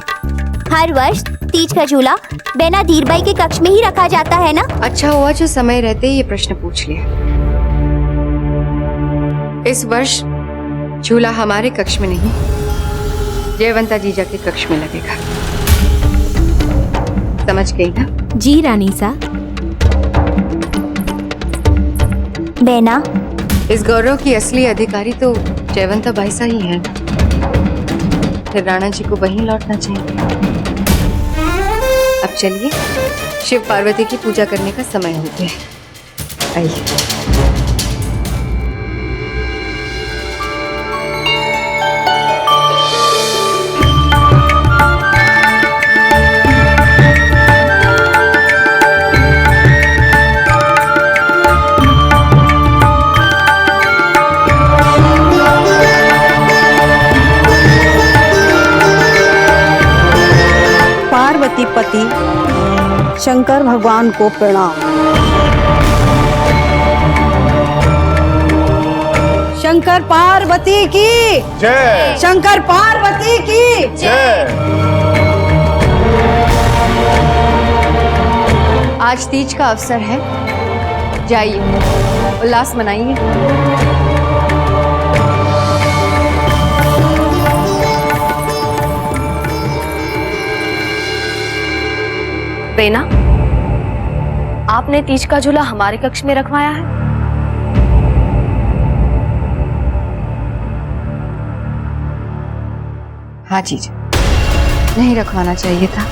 हर वर्ष तीज का झूला बेना धीरबाई के कक्ष में ही रखा जाता है ना? अच्छा हुआ जो समय रहते ये प्रश्न पूछ लिया। इस वर्ष झूला हमारे कक्ष में नहीं, जयवंता जीजा के कक्ष में लगेगा। समझ गई ना? जी रानी सा। बेना, इस गौरव की असली अधिकारी तो जयवंता बाई सा ही है, फिर राणा जी को वहीं लौटना चाहिए। अब चलिए, शिव पार्वती की पूजा करने का समय हो गया है। आइए। पार्वती पति शंकर भगवान को प्रणाम। शंकर पार्वती की जय। शंकर पार्वती की जय। आज तीज का अवसर है, जाइए उल्लास मनाइए। बेना, आपने तीज का झूला हमारे कक्ष में रखवाया है? हाँ जीजा, नहीं रखवाना चाहिए था।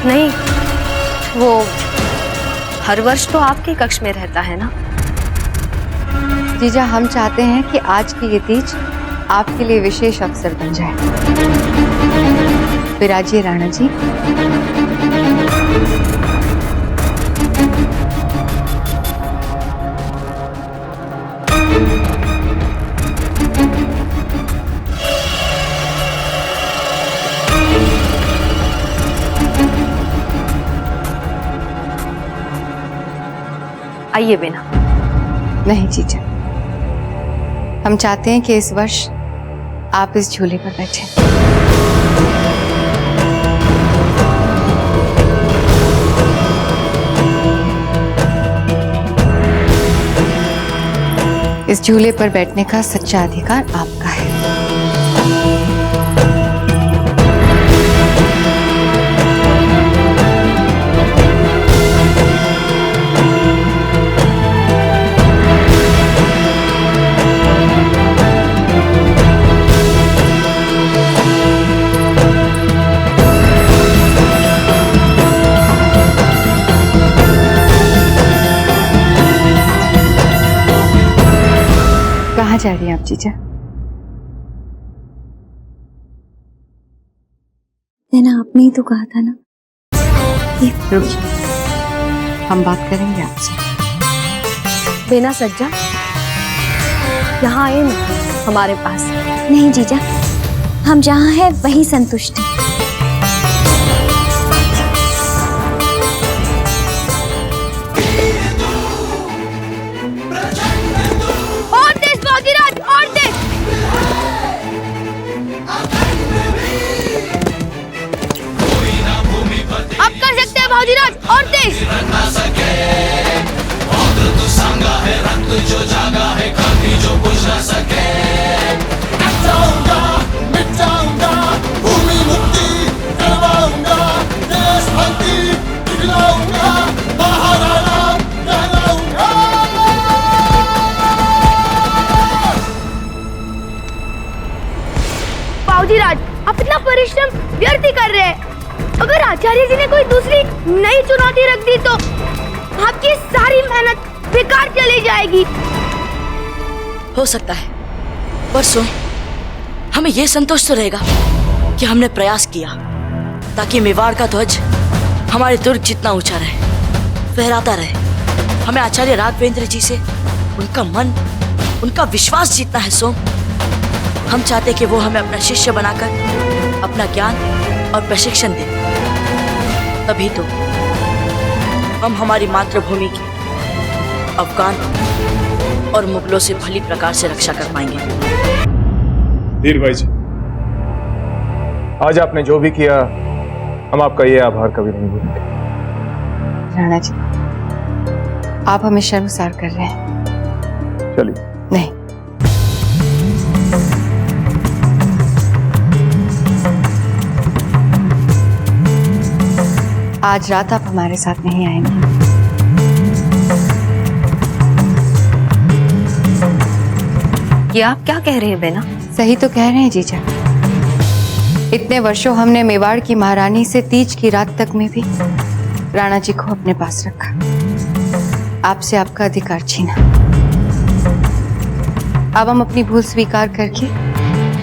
नहीं, वो हर वर्ष तो आपके कक्ष में रहता है ना। जीजा, हम चाहते हैं कि आज की ये तीज आपके लिए विशेष अवसर बन जाए। विराजिए राणा जी। आइए बेना। नहीं जीजा, हम चाहते हैं कि इस वर्ष आप इस झूले पर बैठें। इस झूले पर बैठने का सच्चा अधिकार आपका है। कहाँ जा रही हैं आप जीजा? बेना, आपने ही तो कहा था ना। रुकिए, हम बात करेंगे आपसे। बेना सज्जा, यहाँ आए ना हमारे पास। नहीं जीजा, हम जहाँ हैं वहीं संतुष्ट हैं। और तेज भागीरथ, और तेज। अब कर सकते हैं भागीरथ, और तेज। अगर आचार्य जी ने कोई दूसरी नई चुनौती रख दी तो आपकी सारी मेहनत बेकार चली जाएगी। हो सकता है, पर सुन, हमें यह संतोष तो रहेगा कि हमने प्रयास किया ताकि मेवाड़ का ध्वज हमारे दुर्ग जितना ऊंचा रहे, फहराता रहे। हमें आचार्य राघवेंद्र जी से उनका मन, उनका विश्वास जीतना है सोम। हम चाहते कि वो हमें अपना शिष्य बनाकर अपना ज्ञान और प्रशिक्षण दे, तभी तो हम हमारी मातृभूमि की अफगान और मुगलों से भली प्रकार से रक्षा कर पाएंगे। धीर भाई जी, आज आपने जो भी किया, हम आपका ये आभार कभी नहीं भूलेंगे। राणा जी, आप हमें शर्मसार कर रहे हैं। चलिए। नहीं, आज रात आप हमारे साथ नहीं आएंगे। ये आप क्या कह रहे हैं बेना? सही तो कह रहे हैं जीजा। इतने वर्षों हमने मेवाड़ की महारानी से तीज की रात तक में भी राणा जी को अपने पास रखा, आपसे आपका अधिकार छीना। अब हम अपनी भूल स्वीकार करके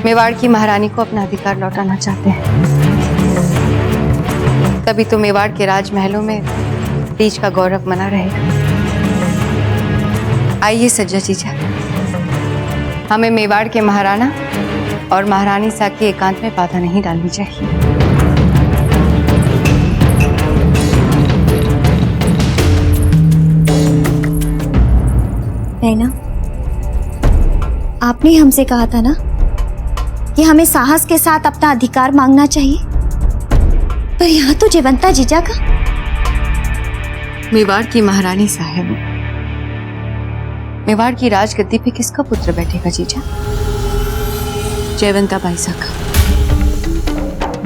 मेवाड़ की महारानी को अपना अधिकार लौटाना चाहते हैं। तभी तो मेवाड़ के राजमहलों में तीज का गौरव बना रहेगा। आइए सज्जा जीजा, हमें मेवाड़ के महाराणा और महारानी सा के एकांत में बाधा नहीं डालनी चाहिए। नैना, आपने हमसे कहा था ना कि हमें साहस के साथ अपना अधिकार मांगना चाहिए, पर यहाँ तो जयवंता जीजा का। मेवाड़ की महारानी साहब, मेवाड़ की राजगद्दी पे किसका पुत्र बैठेगा जीजा? जयवंता बाई का।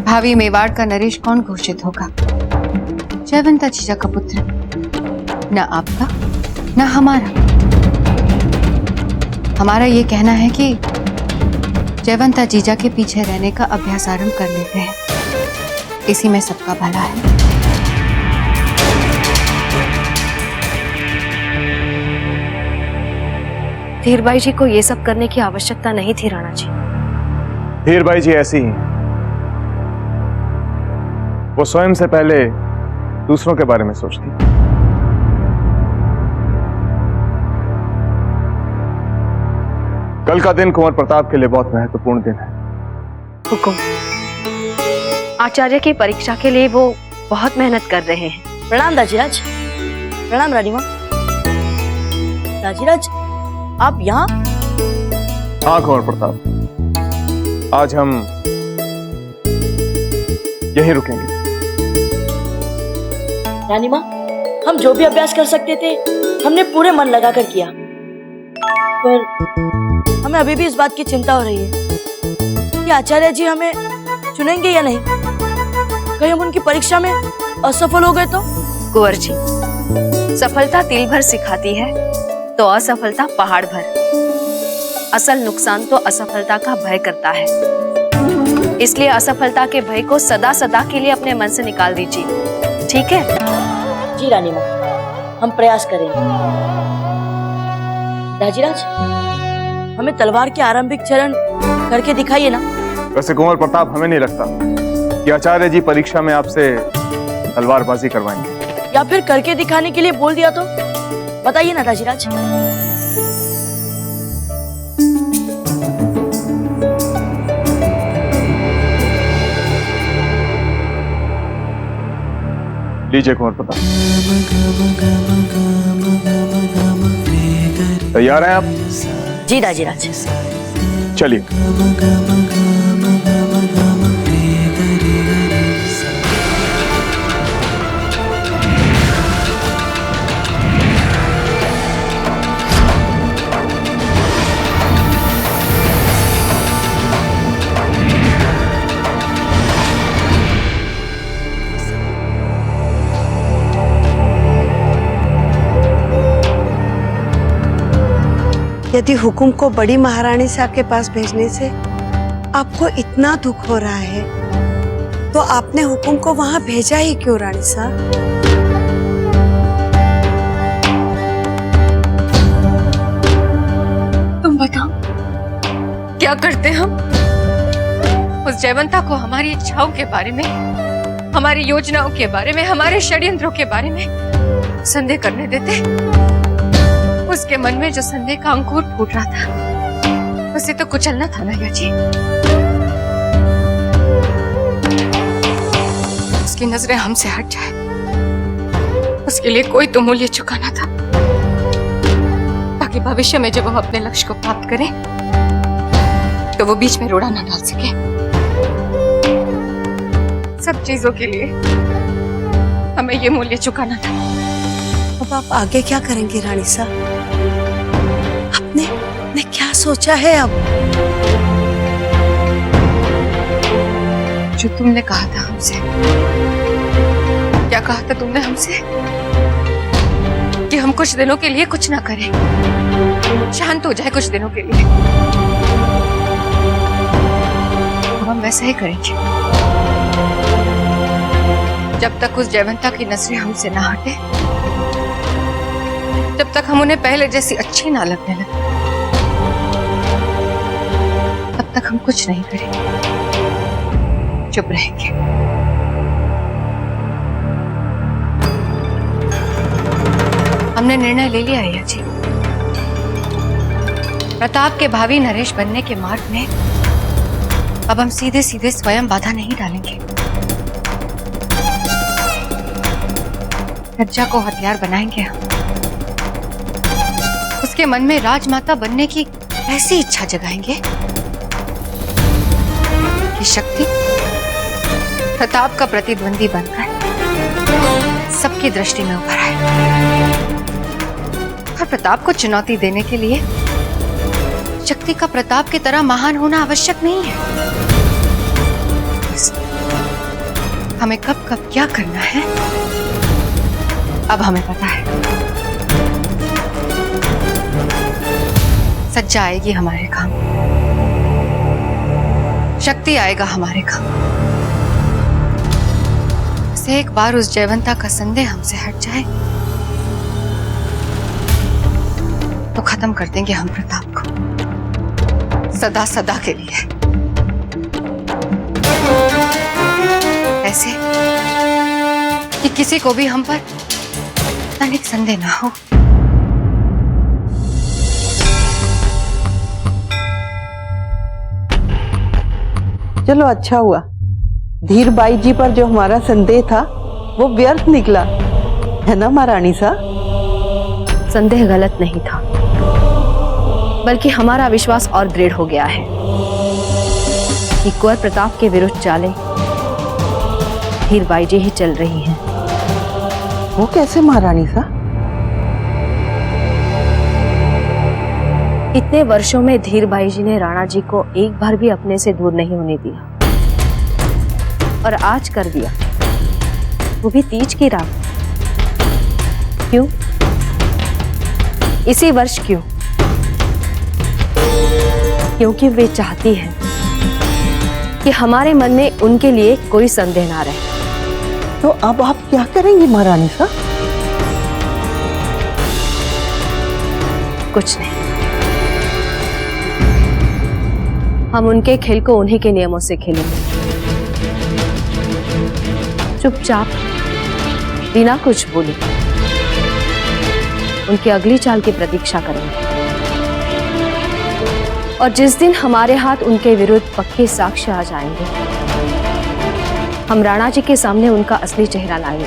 भावी मेवाड़ का नरेश कौन घोषित होगा? जयवंता जीजा का पुत्र। न आपका न हमारा। हमारा ये कहना है कि जयवंता जीजा के पीछे रहने का अभ्यास आरंभ कर लेते हैं, इसी में सबका भला है। धीरबाई जी को ये सब करने की आवश्यकता नहीं थी राणा जी। धीर भाई जी ऐसी ही, वो स्वयं से पहले दूसरों के बारे में सोचती। कल का दिन कुंवर प्रताप के लिए बहुत महत्वपूर्ण दिन है। हुकुम। आचार्य की परीक्षा के लिए वो बहुत मेहनत कर रहे हैं। प्रणाम दाजीराज। प्रणाम रानी माँ। दाजीराज, आप यहाँ? हाँ कुंवर प्रताप, आज हम यहीं रुकेंगे। रानी माँ, हम जो भी अभ्यास कर सकते थे हमने पूरे मन लगाकर किया, पर हमें अभी भी इस बात की चिंता हो रही है कि आचार्य जी हमें चुनेंगे या नहीं। कहीं हम उनकी परीक्षा में असफल हो गए तो? कुंवर जी, सफलता तिल भर सिखाती है तो असफलता पहाड़ भर। असल नुकसान तो असफलता का भय करता है, इसलिए असफलता के भय को सदा सदा के लिए अपने मन से निकाल दीजिए, ठीक है? जी रानी माँ, हम प्रयास करेंगे। दाजीराज, हमें तलवार के आरंभिक चरण करके दिखाइए ना। वैसे कुंवर प्रताप, हमें नहीं लगता कि आचार्य जी परीक्षा में आपसे तलवारबाजी करवाएंगे। या फिर करके दिखाने के लिए बोल दिया तो? बताइए ना दाजीराज। लीजिए कुंवर प्रताप। तैयार हैं आप? जी दाजीराज। चलिए। यदि हुकुम को बड़ी महारानी साहब के पास भेजने से आपको इतना दुख हो रहा है, तो आपने हुकुम को वहां भेजा ही क्यों रानी साहब? तुम बताओ क्या करते हम? उस जयवंता को हमारी इच्छाओं के बारे में, हमारी योजनाओं के बारे में, हमारे षड्यंत्रों के बारे में संदेह करने देते? उसके मन में जो संदेह का अंकुर फूट रहा था उसे तो कुचलना था ना जी। उसकी नजरें हमसे हट जाए, उसके लिए कोई तो मूल्य चुकाना था, ताकि भविष्य में जब वो अपने लक्ष्य को प्राप्त करे तो वो बीच में रोड़ा न डाल सके। सब चीजों के लिए हमें ये मूल्य चुकाना था। अब आप आगे क्या करेंगे रानी साहब? आपने क्या सोचा है अब? जो तुमने कहा था हमसे। क्या कहा था तुमने हमसे? कि हम कुछ दिनों के लिए कुछ ना करें, शांत हो जाए कुछ दिनों के लिए। अब हम वैसा ही करेंगे। जब तक उस जयवंता की नजरें हमसे ना हटे, जब तक हम उन्हें पहले जैसी अच्छी ना लगने लगे, तब तक हम कुछ नहीं करेंगे, चुप रहेंगे। हमने निर्णय ले लिया है जी। प्रताप के भावी नरेश बनने के मार्ग में अब हम सीधे सीधे स्वयं बाधा नहीं डालेंगे। रज्जा को हथियार बनाएंगे हम। उसके मन में राजमाता बनने की ऐसी इच्छा जगाएंगे कि शक्ति प्रताप का प्रतिद्वंदी बनकर सबकी दृष्टि में उभर आए। और प्रताप को चुनौती देने के लिए शक्ति का प्रताप की तरह महान होना आवश्यक नहीं है। बस हमें कब कब क्या करना है अब हमें पता है। सज्जा आएगी हमारे काम, शक्ति आएगा हमारे काम। से एक बार उस जयवंता का संदेह हमसे हट जाए तो खत्म कर देंगे हम प्रताप को सदा सदा के लिए। ऐसे कि किसी को भी हम पर तनिक संदेह ना हो। चलो अच्छा हुआ, धीर बाई जी पर जो हमारा संदेह था वो व्यर्थ निकला, है ना महारानी साहब? संदेह गलत नहीं था, बल्कि हमारा विश्वास और दृढ़ हो गया है कि कुंवर प्रताप के विरुद्ध चालें धीर बाई जी ही चल रही हैं। वो कैसे महारानी साहब? इतने वर्षों में धीर बाई जी ने राणा जी को एक बार भी अपने से दूर नहीं होने दिया, और आज कर दिया, वो भी तीज की रात। क्यों? इसी वर्ष क्यों? क्योंकि वे चाहती हैं कि हमारे मन में उनके लिए कोई संदेह ना रहे। तो अब आप क्या करेंगी महारानी साहब? कुछ नहीं, हम उनके खेल को उन्हीं के नियमों से खेलेंगे, चुपचाप बिना कुछ बोले उनकी अगली चाल की प्रतीक्षा करेंगे। और जिस दिन हमारे हाथ उनके विरुद्ध पक्के साक्ष्य आ जाएंगे, हम राणा जी के सामने उनका असली चेहरा लाएंगे।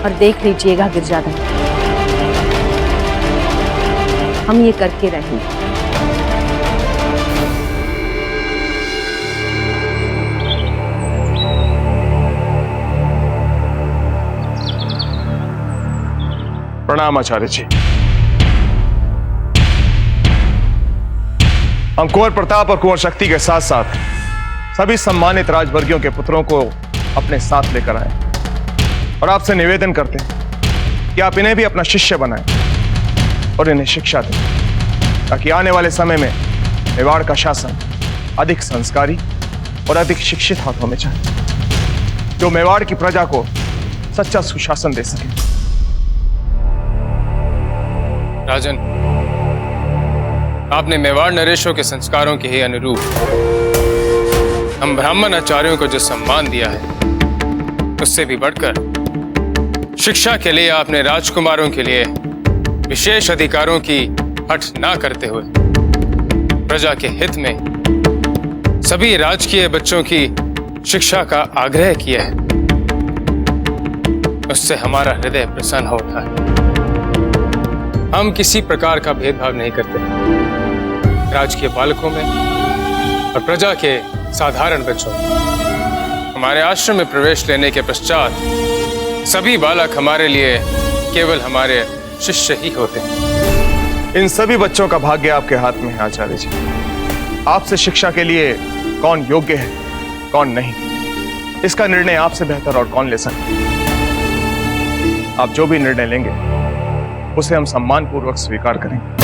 और देख लीजिएगा गिरजादन, हम ये करके रहेंगे। प्रणाम आचार्य जी। हम कुंवर प्रताप और कुंवर शक्ति के साथ साथ सभी सम्मानित राजवर्गियों के पुत्रों को अपने साथ लेकर आए और आपसे निवेदन करते हैं कि आप इन्हें भी अपना शिष्य बनाएं और इन्हें शिक्षा दें, ताकि आने वाले समय में मेवाड़ का शासन अधिक संस्कारी और अधिक शिक्षित हाथों में चाहिए, जो मेवाड़ की प्रजा को सच्चा सुशासन दे सके। राजन, आपने मेवाड़ नरेशों के संस्कारों के ही अनुरूप हम ब्राह्मण आचार्यों को जो सम्मान दिया है, उससे भी बढ़कर शिक्षा के लिए आपने राजकुमारों के लिए विशेष अधिकारों की हट ना करते हुए प्रजा के हित में सभी राजकीय बच्चों की शिक्षा का आग्रह किया है। उससे हमारा हृदय प्रसन्न होता है। हम किसी प्रकार का भेदभाव नहीं करते राजकीय बालकों में और प्रजा के साधारण बच्चों में। हमारे आश्रम में प्रवेश लेने के पश्चात सभी बालक हमारे लिए केवल हमारे शिष्य ही होते हैं। इन सभी बच्चों का भाग्य आपके हाथ में है आचार्य जी। आपसे शिक्षा के लिए कौन योग्य है, कौन नहीं, इसका निर्णय आपसे बेहतर और कौन ले सकता है। आप जो भी निर्णय लेंगे उसे हम सम्मानपूर्वक स्वीकार करेंगे।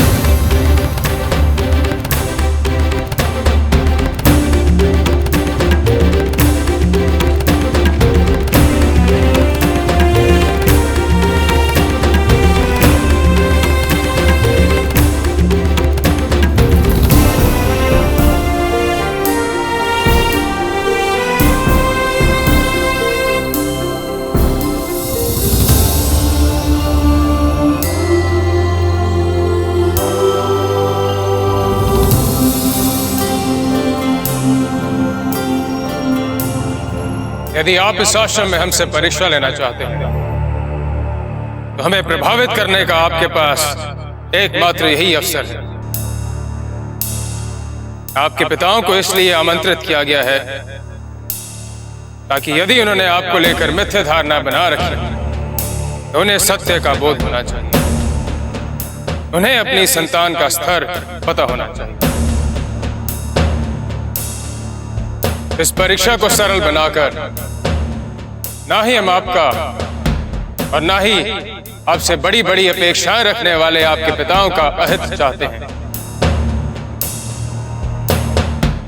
यदि आप इस आश्रम में हमसे परीक्षा लेना चाहते हैं तो हमें प्रभावित करने का आपके पास एकमात्र यही अवसर है। आपके पिताओं को इसलिए आमंत्रित किया गया है ताकि यदि उन्होंने आपको लेकर मिथ्या धारणा बना रखी तो उन्हें सत्य का बोध होना चाहिए। उन्हें अपनी संतान का स्तर पता होना चाहिए। इस परीक्षा को सरल बनाकर ना ही हम आपका और ना ही आपसे बड़ी बड़ी अपेक्षाएं रखने वाले आपके पिताओं का अहित चाहते हैं।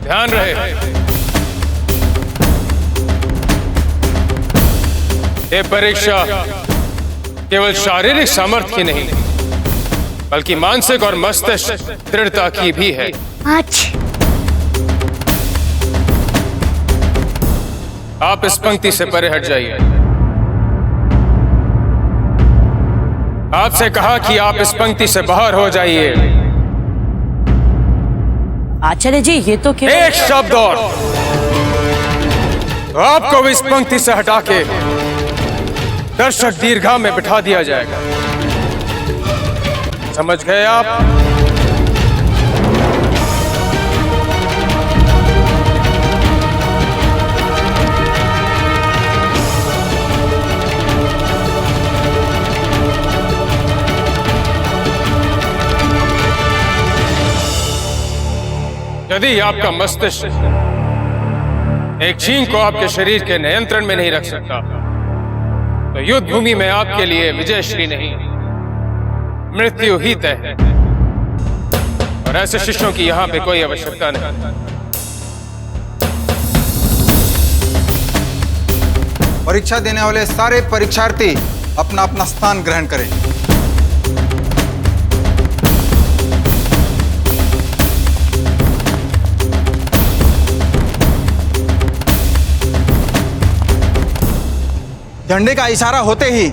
ध्यान रहे, ये परीक्षा केवल शारीरिक सामर्थ्य की नहीं बल्कि मानसिक और मस्तिष्क दृढ़ता की भी है। आप इस पंक्ति से परे हट जाइए। आपसे कहा कि आप इस पंक्ति से बाहर हो जाइए। आचार्य जी, ये तो क्या? एक शब्द और तो आपको इस पंक्ति से हटा के दर्शक दीर्घा में बिठा दिया जाएगा। समझ गए आप? यदि आपका मस्तिष्क एक छींक को आपके शरीर के नियंत्रण में नहीं रख सकता तो युद्ध भूमि में आपके लिए विजयश्री नहीं, मृत्यु ही तय है। और ऐसे शिष्यों की यहां पे कोई आवश्यकता नहीं। परीक्षा देने वाले सारे परीक्षार्थी अपना अपना स्थान ग्रहण करें। झंडे का इशारा होते ही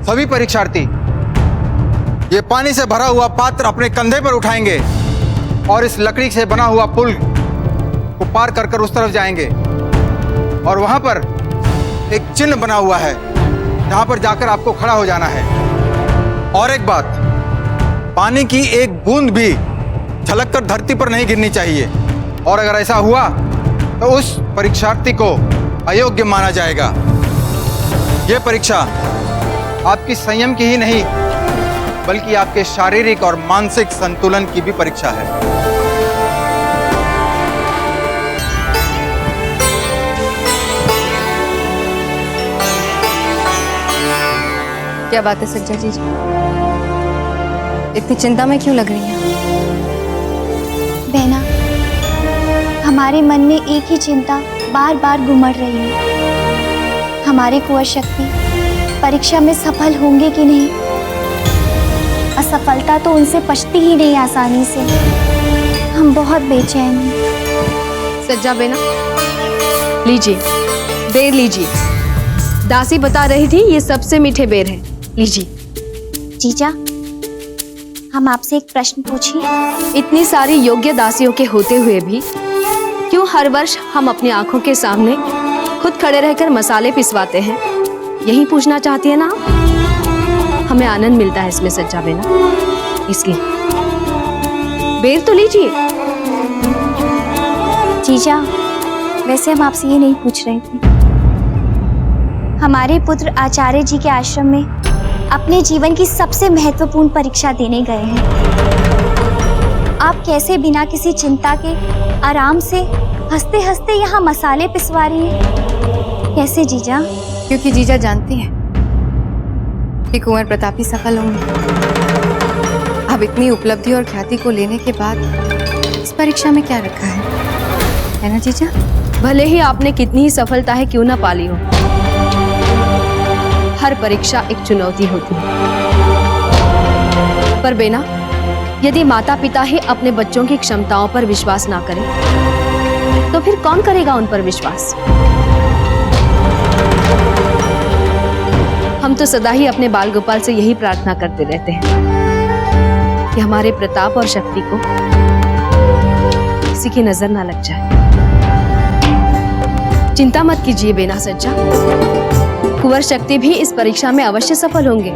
सभी परीक्षार्थी ये पानी से भरा हुआ पात्र अपने कंधे पर उठाएंगे और इस लकड़ी से बना हुआ पुल को पार कर कर उस तरफ जाएंगे और वहां पर एक चिन्ह बना हुआ है जहां पर जाकर आपको खड़ा हो जाना है। और एक बात, पानी की एक बूंद भी झलक कर धरती पर नहीं गिरनी चाहिए और अगर ऐसा हुआ तो उस परीक्षार्थी को अयोग्य माना जाएगा। यह परीक्षा आपकी संयम की ही नहीं बल्कि आपके शारीरिक और मानसिक संतुलन की भी परीक्षा है। क्या बात है सज्जा जी, इतनी चिंता में क्यों लग रही हैं? बहना, हमारे मन में एक ही चिंता बार बार घुमड़ रही है। हमारे कुंवर शक्ति परीक्षा में सफल होंगे कि नहीं। असफलता तो उनसे पछती ही नहीं आसानी से। हम बहुत बेचैन हैं। सज्जा बेना, लीजिए बेर लीजिए। दासी बता रही थी ये सबसे मीठे बेर हैं, लीजिए। जीजा, हम आपसे एक प्रश्न पूछिए। इतनी सारी योग्य दासियों के होते हुए भी क्यों हर वर्ष हम अपनी आंखों के सामने खुद खड़े रहकर मसाले पिसवाते हैं? यही पूछना चाहती है ना आप? हमें आनंद मिलता है इसमें सज्जा बेना, इसलिए बेर तो लीजिए। जीजा, वैसे हम आपसे ये नहीं पूछ रहे थे। हमारे पुत्र आचार्य जी के आश्रम में अपने जीवन की सबसे महत्वपूर्ण परीक्षा देने गए हैं। आप कैसे बिना किसी चिंता के आराम से हंसते हंसते यहाँ मसाले पिसवा रही हैं? कैसे जीजा? क्योंकि जीजा जानती है कि कुंवर प्रताप ही सफल होंगे। अब इतनी उपलब्धि और ख्याति को लेने के बाद इस परीक्षा में क्या रखा है ना जीजा? भले ही आपने कितनी ही सफलताएं क्यों ना पाली हो, हर परीक्षा एक चुनौती होती है। पर बेना, यदि माता पिता ही अपने बच्चों की क्षमताओं पर विश्वास ना करें तो फिर कौन करेगा उन पर विश्वास? हम तो सदा ही अपने बाल गोपाल से यही प्रार्थना करते रहते हैं कि हमारे प्रताप और शक्ति को किसी की नजर ना लग जाए। चिंता मत कीजिए बेना सज्जा, कुंवर शक्ति भी इस परीक्षा में अवश्य सफल होंगे।